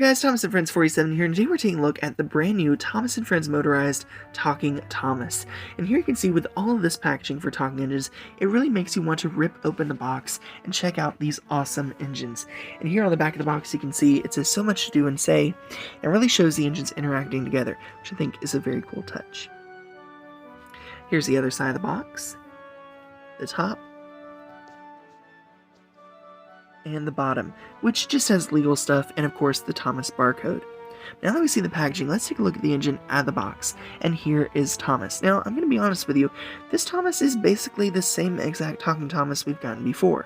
guys, Thomas and Friends 47 here, and today we're taking a look at the brand new Thomas and Friends Motorized Talking Thomas. And here you can see with all of this packaging for talking engines, it really makes you want to rip open the box and check out these awesome engines. And here on the back of the box you can see it says so much to do and say, and really shows the engines interacting together, which I think is a very cool touch. Here's the other side of the box, the top, and the bottom, which just has legal stuff and of course the Thomas barcode. Now that we see the packaging, let's take a look at the engine out of the box, and here is Thomas. Now I'm going to be honest with you, this Thomas is basically the same exact Talking Thomas we've gotten before.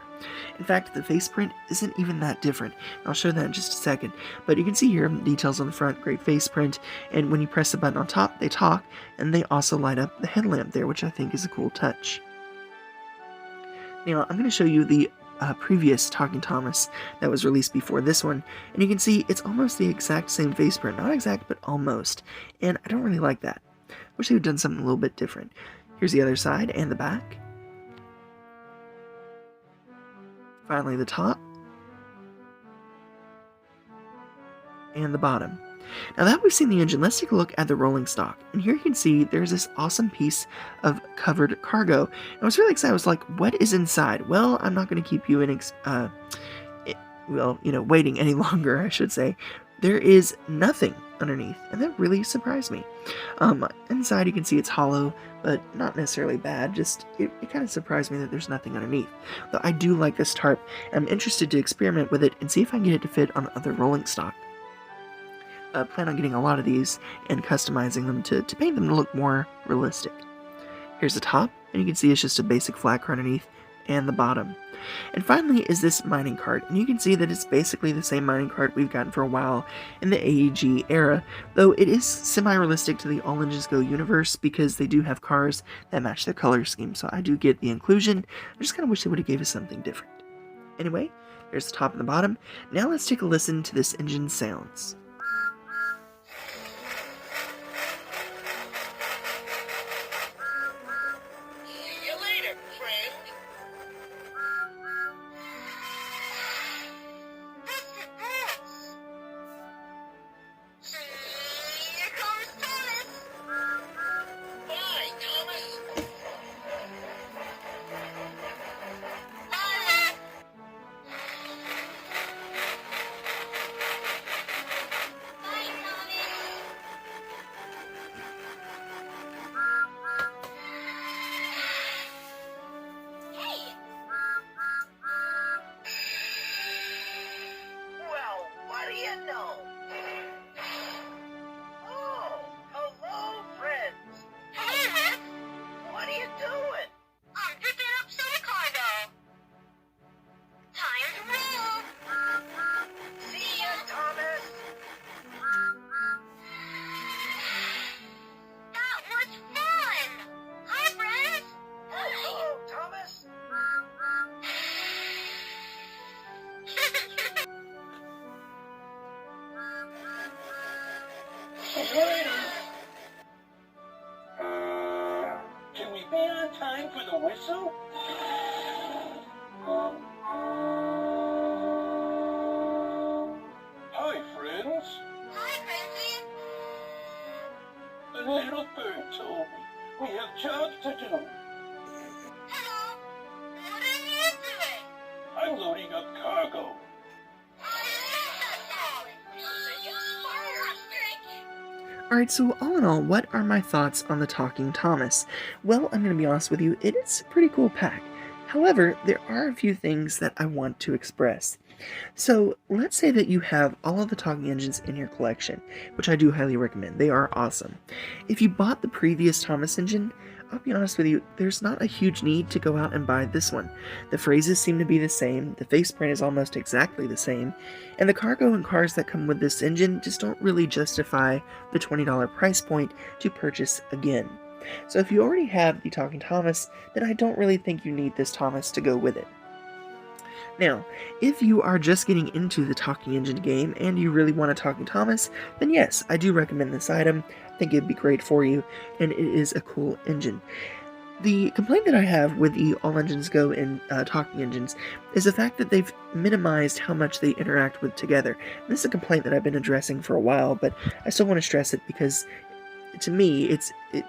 In fact, the faceprint isn't even that different. I'll show that in just a second, but you can see here details on the front, great faceprint, and when you press the button on top they talk, and they also light up the headlamp there, which I think is a cool touch. Now I'm going to show you the previous Talking Thomas that was released before this one, and you can see it's almost the exact same faceprint. Not exact, but almost, and I don't really like that. Wish they had done something a little bit different. Here's the other side and the back. Finally the top. And the bottom. Now that we've seen the engine, let's take a look at the rolling stock. And here you can see there's this awesome piece of covered cargo. And I was really excited. I was like, what is inside? Well, I'm not going to keep you waiting any longer, I should say. There is nothing underneath, and that really surprised me. Inside you can see it's hollow, but not necessarily bad. Just, it kind of surprised me that there's nothing underneath. Though I do like this tarp, and I'm interested to experiment with it and see if I can get it to fit on other rolling stock. Plan on getting a lot of these and customizing them to paint them to look more realistic. Here's the top, and you can see it's just a basic flat car underneath, and the bottom. And finally is this mining cart, and you can see that it's basically the same mining cart we've gotten for a while in the AEG era, though it is semi-realistic to the All Engines Go universe because they do have cars that match their color scheme, so I do get the inclusion. I just kind of wish they would have gave us something different. Anyway, here's the top and the bottom. Now let's take a listen to this engine sounds. Oh, hello, friends. What are you doing? I'm picking up some cargo. Time to roll. See ya, Thomas. That was fun. Hi, friends. Hello, Thomas. Can we be on time for the whistle? Hi, friends. Hi, Frenzy. The little bird told me we have jobs to do. Hello. What are you doing? I'm loading up cargo. Alright, so all in all, what are my thoughts on the Talking Thomas? Well, I'm going to be honest with you, it is a pretty cool pack. However, there are a few things that I want to express. So, let's say that you have all of the talking engines in your collection, which I do highly recommend. They are awesome. If you bought the previous Thomas engine, I'll be honest with you, there's not a huge need to go out and buy this one. The phrases seem to be the same, the faceprint is almost exactly the same, and the cargo and cars that come with this engine just don't really justify the $20 price point to purchase again. So if you already have the Talking Thomas, then I don't really think you need this Thomas to go with it. Now, if you are just getting into the talking engine game and you really want a Talking Thomas, then yes, I do recommend this item. I think it'd be great for you, and it is a cool engine. The complaint that I have with the All Engines Go and talking engines is the fact that they've minimized how much they interact with together. And this is a complaint that I've been addressing for a while, but I still want to stress it because to me, it's an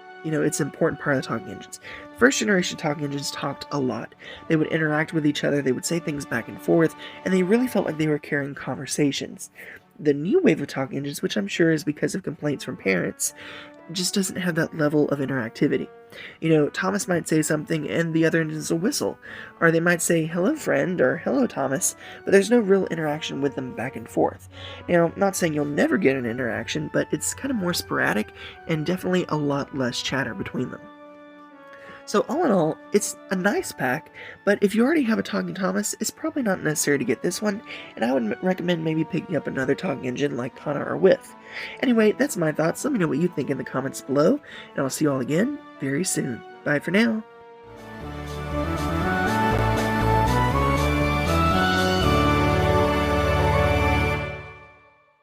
important part of the talking engines. The first generation talking engines talked a lot. They would interact with each other, they would say things back and forth, and they really felt like they were carrying conversations. The new wave of talking engines, which I'm sure is because of complaints from parents, just doesn't have that level of interactivity. Thomas might say something and the other engines will whistle, or they might say, "Hello, friend," or "Hello, Thomas," but there's no real interaction with them back and forth. Now, not saying you'll never get an interaction, but it's kind of more sporadic and definitely a lot less chatter between them. So all in all, it's a nice pack, but if you already have a Talking Thomas, it's probably not necessary to get this one, and I would recommend maybe picking up another talking engine like Kana or With. Anyway, that's my thoughts. Let me know what you think in the comments below, and I'll see you all again very soon. Bye for now.